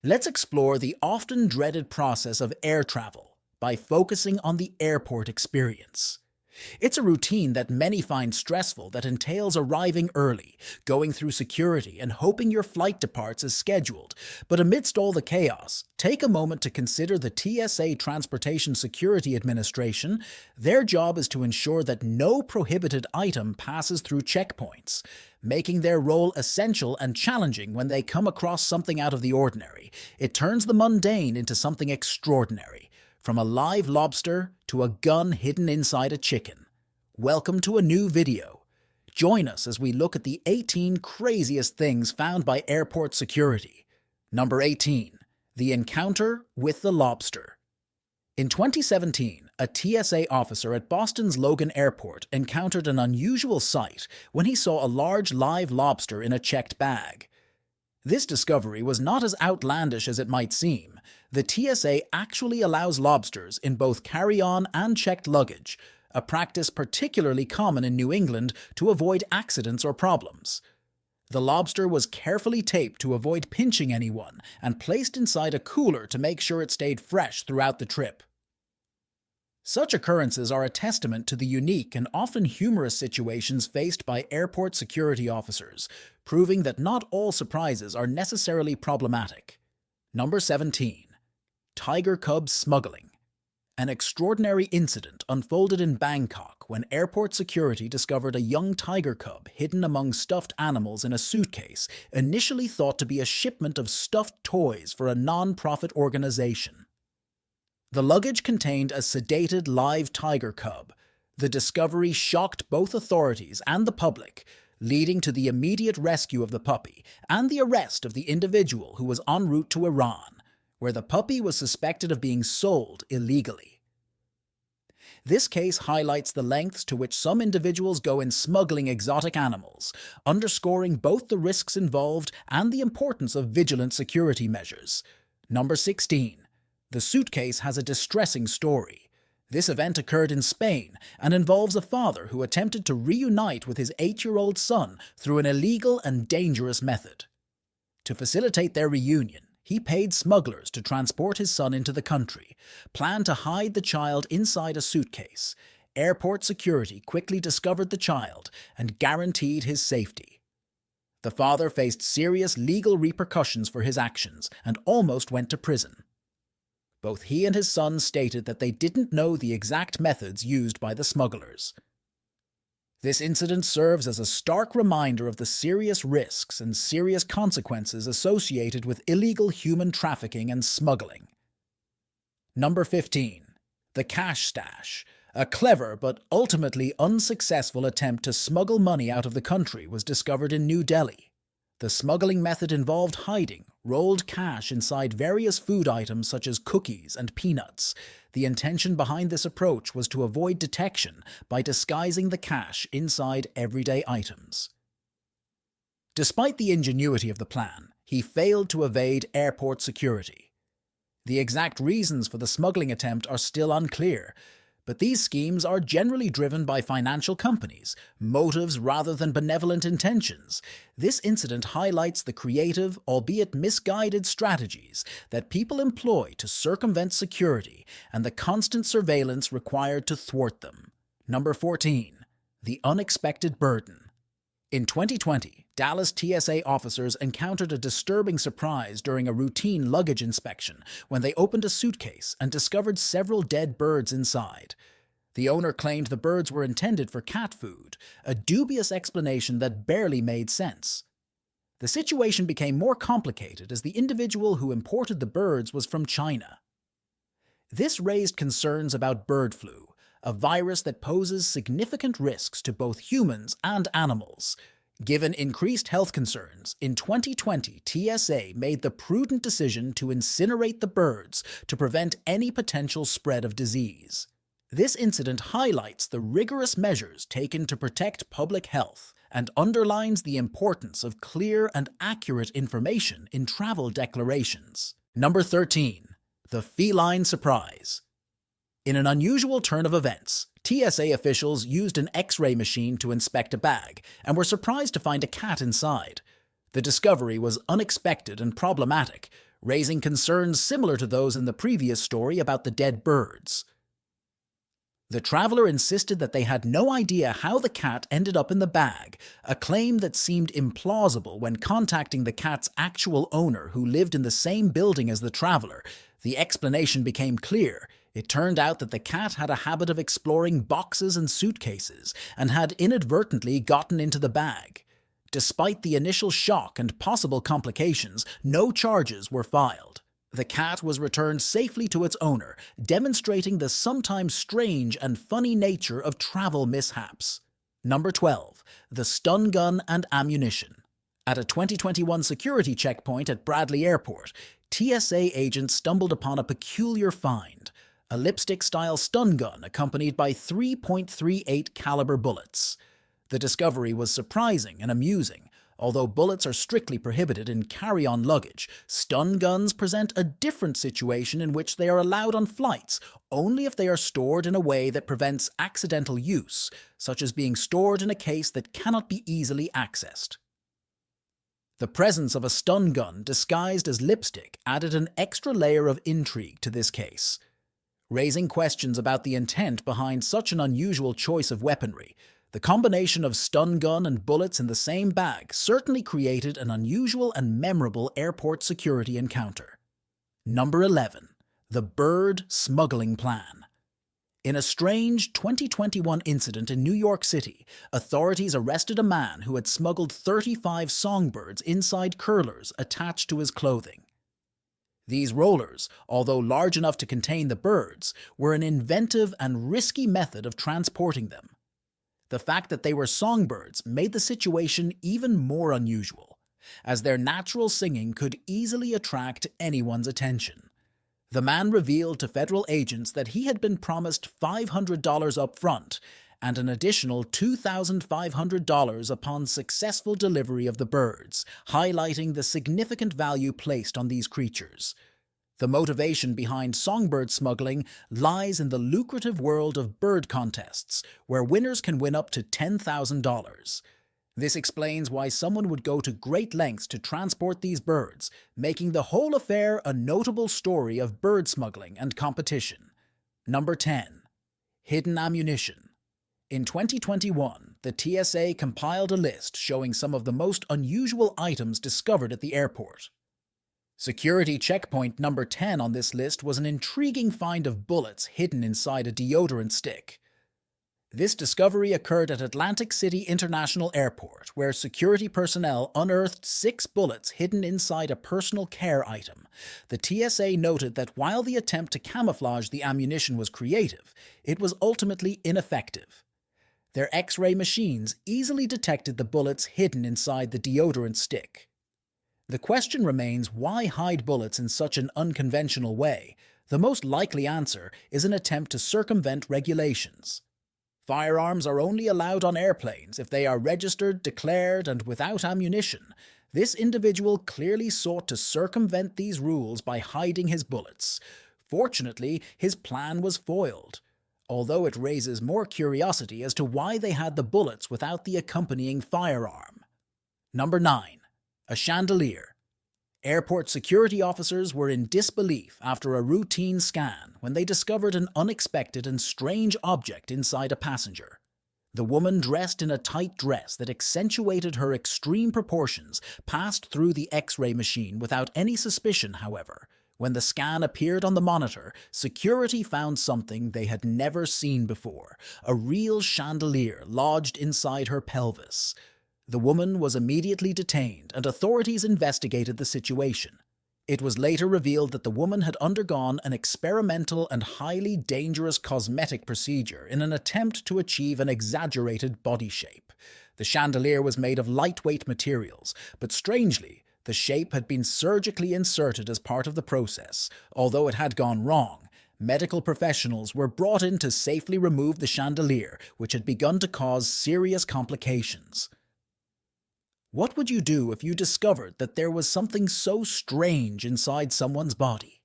Let's explore the often dreaded process of air travel by focusing on the airport experience. It's a routine that many find stressful that entails arriving early, going through security, and hoping your flight departs as scheduled. But amidst all the chaos, take a moment to consider the TSA Transportation Security Administration. Their job is to ensure that no prohibited item passes through checkpoints, making their role essential and challenging when they come across something out of the ordinary. It turns the mundane into something extraordinary. From a live lobster to a gun hidden inside a chicken. Welcome to a new video. Join us as we look at the 18 craziest things found by airport security. Number 18. The encounter with the lobster. In 2017, a TSA officer at Boston's Logan Airport encountered an unusual sight when he saw a large live lobster in a checked bag. This discovery was not as outlandish as it might seem. The TSA actually allows lobsters in both carry-on and checked luggage, a practice particularly common in New England to avoid accidents or problems. The lobster was carefully taped to avoid pinching anyone and placed inside a cooler to make sure it stayed fresh throughout the trip. Such occurrences are a testament to the unique and often humorous situations faced by airport security officers, proving that not all surprises are necessarily problematic. Number 17. Tiger cub smuggling. An extraordinary incident unfolded in Bangkok when airport security discovered a young tiger cub hidden among stuffed animals in a suitcase, initially thought to be a shipment of stuffed toys for a non-profit organization. The luggage contained a sedated live tiger cub. The discovery shocked both authorities and the public, leading to the immediate rescue of the puppy and the arrest of the individual who was en route to Iran, where the puppy was suspected of being sold illegally. This case highlights the lengths to which some individuals go in smuggling exotic animals, underscoring both the risks involved and the importance of vigilant security measures. Number 16. The suitcase has a distressing story. This event occurred in Spain and involves a father who attempted to reunite with his 8-year-old son through an illegal and dangerous method. To facilitate their reunion, he paid smugglers to transport his son into the country, planned to hide the child inside a suitcase. Airport security quickly discovered the child and guaranteed his safety. The father faced serious legal repercussions for his actions and almost went to prison. Both he and his son stated that they didn't know the exact methods used by the smugglers. This incident serves as a stark reminder of the serious risks and serious consequences associated with illegal human trafficking and smuggling. Number 15. The cash stash. A clever but ultimately unsuccessful attempt to smuggle money out of the country was discovered in New Delhi. The smuggling method involved hiding rolled cash inside various food items such as cookies and peanuts. The intention behind this approach was to avoid detection by disguising the cash inside everyday items. Despite the ingenuity of the plan, he failed to evade airport security. The exact reasons for the smuggling attempt are still unclear, but these schemes are generally driven by financial companies, motives rather than benevolent intentions. This incident highlights the creative, albeit misguided strategies that people employ to circumvent security and the constant surveillance required to thwart them. Number 14. The unexpected burden. In 2020, Dallas TSA officers encountered a disturbing surprise during a routine luggage inspection when they opened a suitcase and discovered several dead birds inside. The owner claimed the birds were intended for cat food, a dubious explanation that barely made sense. The situation became more complicated as the individual who imported the birds was from China. This raised concerns about bird flu, a virus that poses significant risks to both humans and animals. Given increased health concerns, in 2020 TSA made the prudent decision to incinerate the birds to prevent any potential spread of disease. This incident highlights the rigorous measures taken to protect public health and underlines the importance of clear and accurate information in travel declarations. Number 13. The feline surprise. In an unusual turn of events, TSA officials used an X-ray machine to inspect a bag and were surprised to find a cat inside. The discovery was unexpected and problematic, raising concerns similar to those in the previous story about the dead birds. The traveler insisted that they had no idea how the cat ended up in the bag, a claim that seemed implausible when contacting the cat's actual owner who lived in the same building as the traveler. The explanation became clear. It turned out that the cat had a habit of exploring boxes and suitcases and had inadvertently gotten into the bag. Despite the initial shock and possible complications, no charges were filed. The cat was returned safely to its owner, demonstrating the sometimes strange and funny nature of travel mishaps. Number 12. The stun gun and ammunition. At a 2021 security checkpoint at Bradley Airport, TSA agents stumbled upon a peculiar find: a lipstick-style stun gun accompanied by 3.38 caliber bullets. The discovery was surprising and amusing. Although bullets are strictly prohibited in carry-on luggage, stun guns present a different situation in which they are allowed on flights only if they are stored in a way that prevents accidental use, such as being stored in a case that cannot be easily accessed. The presence of a stun gun disguised as lipstick added an extra layer of intrigue to this case, raising questions about the intent behind such an unusual choice of weaponry. The combination of stun gun and bullets in the same bag certainly created an unusual and memorable airport security encounter. Number 11. The bird smuggling plan. In a strange 2021 incident in New York City, authorities arrested a man who had smuggled 35 songbirds inside curlers attached to his clothing. These rollers, although large enough to contain the birds, were an inventive and risky method of transporting them. The fact that they were songbirds made the situation even more unusual, as their natural singing could easily attract anyone's attention. The man revealed to federal agents that he had been promised $500 up front and an additional $2,500 upon successful delivery of the birds, highlighting the significant value placed on these creatures. The motivation behind songbird smuggling lies in the lucrative world of bird contests, where winners can win up to $10,000. This explains why someone would go to great lengths to transport these birds, making the whole affair a notable story of bird smuggling and competition. Number 10. Hidden ammunition. In 2021, the TSA compiled a list showing some of the most unusual items discovered at the airport. Security checkpoint number 10 on this list was an intriguing find of bullets hidden inside a deodorant stick. This discovery occurred at Atlantic City International Airport, where security personnel unearthed 6 bullets hidden inside a personal care item. The TSA noted that while the attempt to camouflage the ammunition was creative, it was ultimately ineffective. Their X-ray machines easily detected the bullets hidden inside the deodorant stick. The question remains, why hide bullets in such an unconventional way? The most likely answer is an attempt to circumvent regulations. Firearms are only allowed on airplanes if they are registered, declared, and without ammunition. This individual clearly sought to circumvent these rules by hiding his bullets. Fortunately, his plan was foiled, although it raises more curiosity as to why they had the bullets without the accompanying firearm. Number 9. A chandelier. Airport security officers were in disbelief after a routine scan when they discovered an unexpected and strange object inside a passenger. The woman, dressed in a tight dress that accentuated her extreme proportions, passed through the X-ray machine without any suspicion, however. When the scan appeared on the monitor, security found something they had never seen before: a real chandelier lodged inside her pelvis. The woman was immediately detained, and authorities investigated the situation. It was later revealed that the woman had undergone an experimental and highly dangerous cosmetic procedure in an attempt to achieve an exaggerated body shape. The chandelier was made of lightweight materials, but strangely, the shape had been surgically inserted as part of the process. Although it had gone wrong, medical professionals were brought in to safely remove the chandelier, which had begun to cause serious complications. What would you do if you discovered that there was something so strange inside someone's body?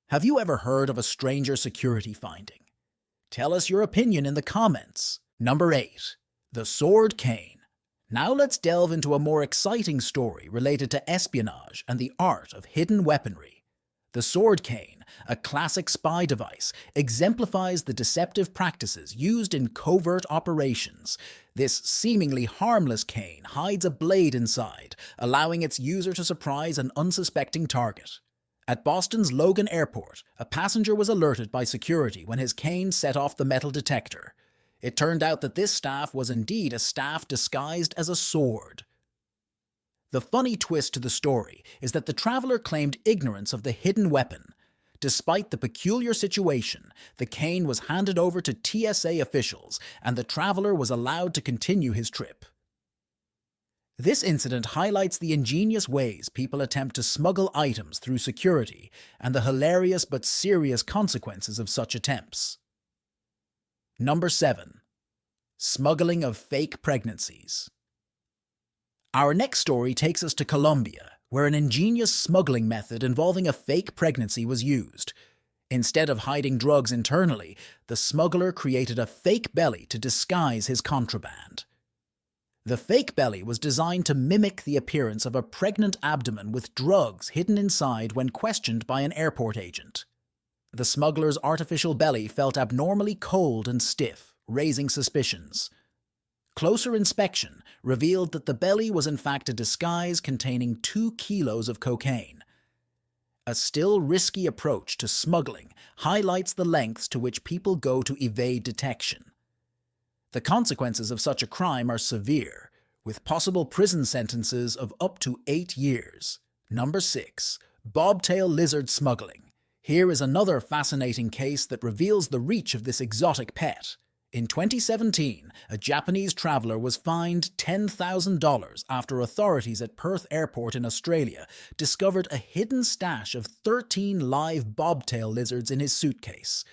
Have you ever heard of a stranger security finding? Tell us your opinion in the comments. Number 8. The sword cane. Now let's delve into a more exciting story related to espionage and the art of hidden weaponry. The sword cane, a classic spy device, exemplifies the deceptive practices used in covert operations. This seemingly harmless cane hides a blade inside, allowing its user to surprise an unsuspecting target. At Boston's Logan Airport, a passenger was alerted by security when his cane set off the metal detector. It turned out that this staff was indeed a staff disguised as a sword. The funny twist to the story is that the traveler claimed ignorance of the hidden weapon. Despite the peculiar situation, the cane was handed over to TSA officials and the traveler was allowed to continue his trip. This incident highlights the ingenious ways people attempt to smuggle items through security and the hilarious but serious consequences of such attempts. Number 7. Smuggling of fake pregnancies. Our next story takes us to Colombia, where an ingenious smuggling method involving a fake pregnancy was used. Instead of hiding drugs internally, the smuggler created a fake belly to disguise his contraband. The fake belly was designed to mimic the appearance of a pregnant abdomen with drugs hidden inside when questioned by an airport agent. The smuggler's artificial belly felt abnormally cold and stiff, raising suspicions. Closer inspection revealed that the belly was in fact a disguise containing 2 kilos of cocaine. A still risky approach to smuggling highlights the lengths to which people go to evade detection. The consequences of such a crime are severe, with possible prison sentences of up to 8 years. Number 6. Bobtail lizard smuggling. Here is another fascinating case that reveals the reach of this exotic pet. In 2017, a Japanese traveler was fined $10,000 after authorities at Perth Airport in Australia discovered a hidden stash of 13 live bobtail lizards in his suitcase.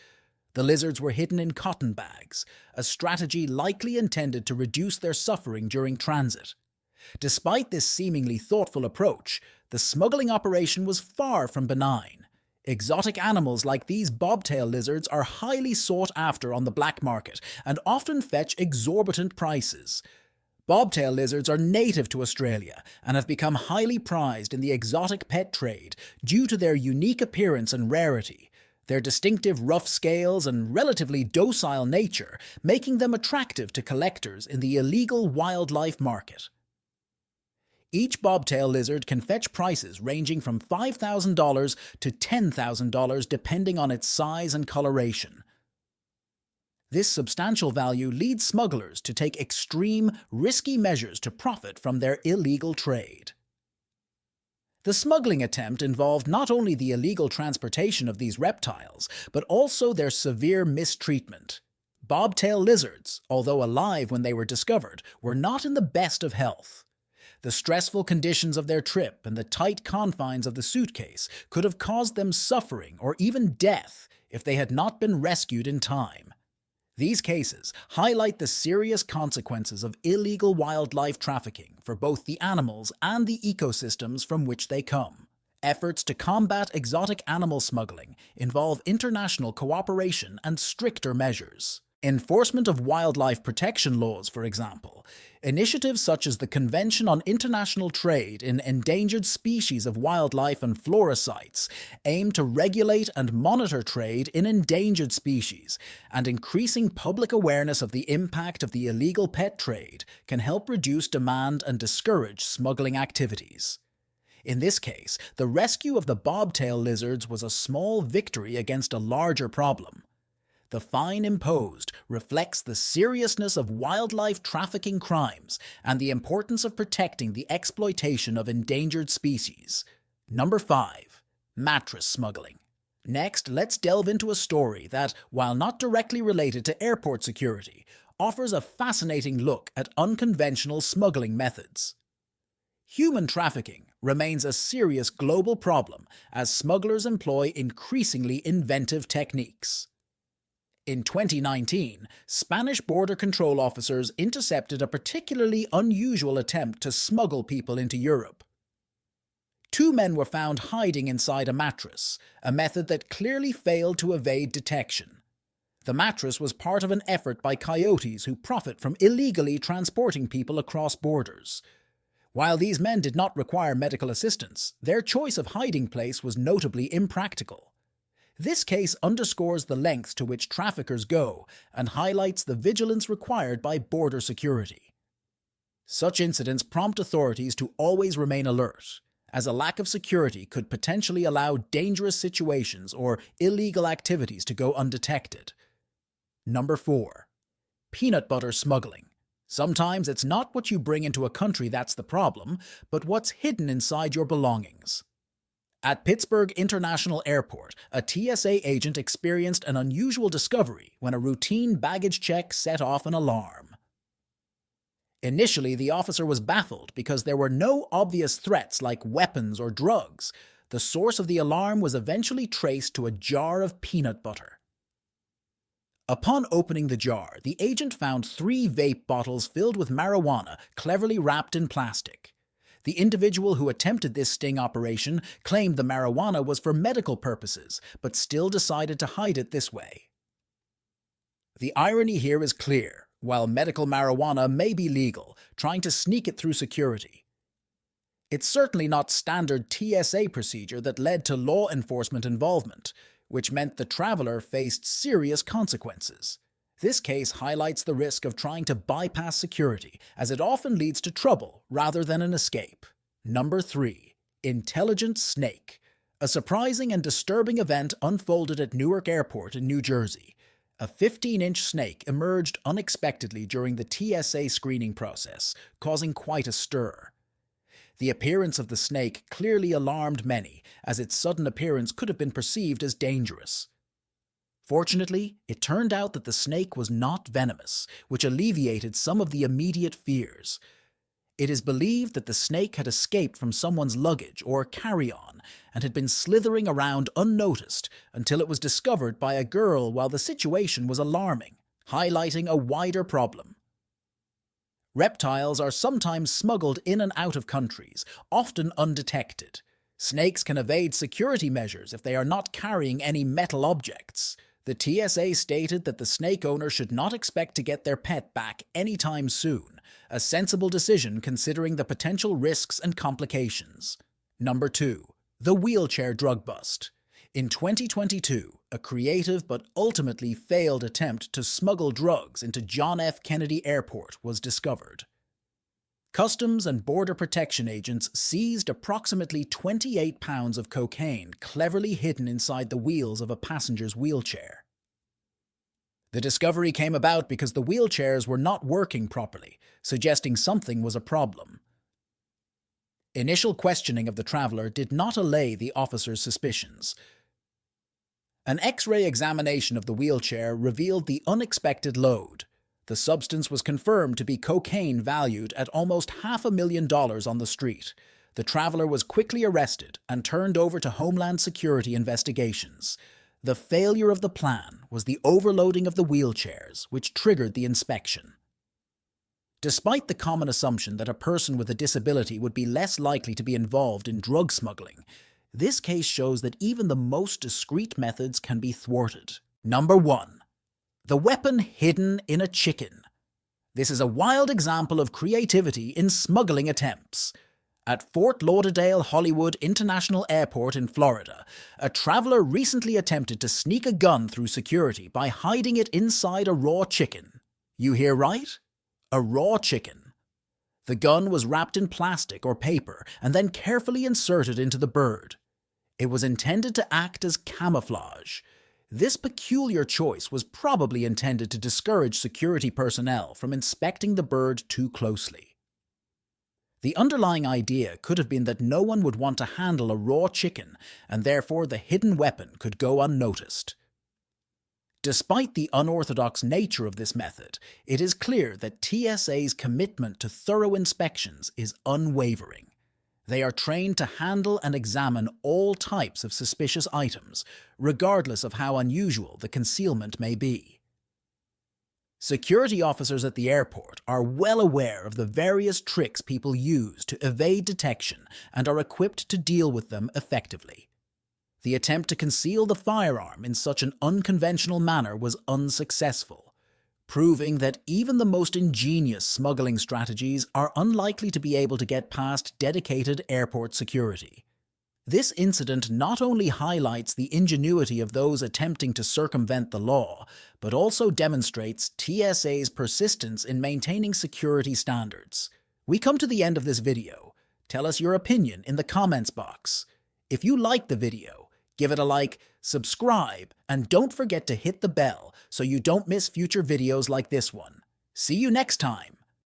The lizards were hidden in cotton bags, a strategy likely intended to reduce their suffering during transit. Despite this seemingly thoughtful approach, the smuggling operation was far from benign. Exotic animals like these bobtail lizards are highly sought after on the black market and often fetch exorbitant prices. Bobtail lizards are native to Australia and have become highly prized in the exotic pet trade due to their unique appearance and rarity, their distinctive rough scales and relatively docile nature making them attractive to collectors in the illegal wildlife market. Each bobtail lizard can fetch prices ranging from $5,000 to $10,000 depending on its size and coloration. This substantial value leads smugglers to take extreme, risky measures to profit from their illegal trade. The smuggling attempt involved not only the illegal transportation of these reptiles, but also their severe mistreatment. Bobtail lizards, although alive when they were discovered, were not in the best of health. The stressful conditions of their trip and the tight confines of the suitcase could have caused them suffering or even death if they had not been rescued in time. These cases highlight the serious consequences of illegal wildlife trafficking for both the animals and the ecosystems from which they come. Efforts to combat exotic animal smuggling involve international cooperation and stricter measures. Enforcement of wildlife protection laws, for example, initiatives such as the Convention on International Trade in Endangered Species of Wildlife and Flora sites aim to regulate and monitor trade in endangered species, and increasing public awareness of the impact of the illegal pet trade can help reduce demand and discourage smuggling activities. In this case, the rescue of the bobtail lizards was a small victory against a larger problem. The fine imposed reflects the seriousness of wildlife trafficking crimes and the importance of protecting the exploitation of endangered species. Number 5. Mattress smuggling. Next, let's delve into a story that, while not directly related to airport security, offers a fascinating look at unconventional smuggling methods. Human trafficking remains a serious global problem as smugglers employ increasingly inventive techniques. In 2019, Spanish border control officers intercepted a particularly unusual attempt to smuggle people into Europe. 2 men were found hiding inside a mattress, a method that clearly failed to evade detection. The mattress was part of an effort by coyotes who profit from illegally transporting people across borders. While these men did not require medical assistance, their choice of hiding place was notably impractical. This case underscores the lengths to which traffickers go and highlights the vigilance required by border security. Such incidents prompt authorities to always remain alert, as a lack of security could potentially allow dangerous situations or illegal activities to go undetected. Number 4. Peanut butter smuggling. Sometimes it's not what you bring into a country that's the problem, but what's hidden inside your belongings. At Pittsburgh International Airport, a TSA agent experienced an unusual discovery when a routine baggage check set off an alarm. Initially, the officer was baffled because there were no obvious threats like weapons or drugs. The source of the alarm was eventually traced to a jar of peanut butter. Upon opening the jar, the agent found 3 vape bottles filled with marijuana, cleverly wrapped in plastic. The individual who attempted this sting operation claimed the marijuana was for medical purposes, but still decided to hide it this way. The irony here is clear. While medical marijuana may be legal, trying to sneak it through security. It's certainly not standard TSA procedure that led to law enforcement involvement, which meant the traveler faced serious consequences. This case highlights the risk of trying to bypass security, as it often leads to trouble rather than an escape. Number 3. Intelligent snake. A surprising and disturbing event unfolded at Newark Airport in New Jersey. A 15-inch snake emerged unexpectedly during the TSA screening process, causing quite a stir. The appearance of the snake clearly alarmed many, as its sudden appearance could have been perceived as dangerous. Fortunately, it turned out that the snake was not venomous, which alleviated some of the immediate fears. It is believed that the snake had escaped from someone's luggage or carry-on and had been slithering around unnoticed until it was discovered by a girl while the situation was alarming, highlighting a wider problem. Reptiles are sometimes smuggled in and out of countries, often undetected. Snakes can evade security measures if they are not carrying any metal objects. The TSA stated that the snake owner should not expect to get their pet back anytime soon, a sensible decision considering the potential risks and complications. Number 2. The wheelchair drug bust. In 2022, a creative but ultimately failed attempt to smuggle drugs into John F. Kennedy Airport was discovered. Customs and Border Protection agents seized approximately 28 pounds of cocaine cleverly hidden inside the wheels of a passenger's wheelchair. The discovery came about because the wheelchairs were not working properly, suggesting something was a problem. Initial questioning of the traveler did not allay the officer's suspicions. An X-ray examination of the wheelchair revealed the unexpected load. The substance was confirmed to be cocaine valued at almost $500,000 on the street. The traveler was quickly arrested and turned over to Homeland Security investigations. The failure of the plan was the overloading of the wheelchairs, which triggered the inspection. Despite the common assumption that a person with a disability would be less likely to be involved in drug smuggling, this case shows that even the most discreet methods can be thwarted. Number 1. The weapon hidden in a chicken. This is a wild example of creativity in smuggling attempts. At Fort Lauderdale Hollywood International Airport in Florida, a traveler recently attempted to sneak a gun through security by hiding it inside a raw chicken. You hear right? A raw chicken. The gun was wrapped in plastic or paper and then carefully inserted into the bird. It was intended to act as camouflage. This peculiar choice was probably intended to discourage security personnel from inspecting the bird too closely. The underlying idea could have been that no one would want to handle a raw chicken, and therefore the hidden weapon could go unnoticed. Despite the unorthodox nature of this method, it is clear that TSA's commitment to thorough inspections is unwavering. They are trained to handle and examine all types of suspicious items, regardless of how unusual the concealment may be. Security officers at the airport are well aware of the various tricks people use to evade detection and are equipped to deal with them effectively. The attempt to conceal the firearm in such an unconventional manner was unsuccessful, proving that even the most ingenious smuggling strategies are unlikely to be able to get past dedicated airport security. This incident not only highlights the ingenuity of those attempting to circumvent the law, but also demonstrates TSA's persistence in maintaining security standards. We come to the end of this video. Tell us your opinion in the comments box. If you liked the video, give it a like, subscribe, and don't forget to hit the bell so you don't miss future videos like this one. See you next time!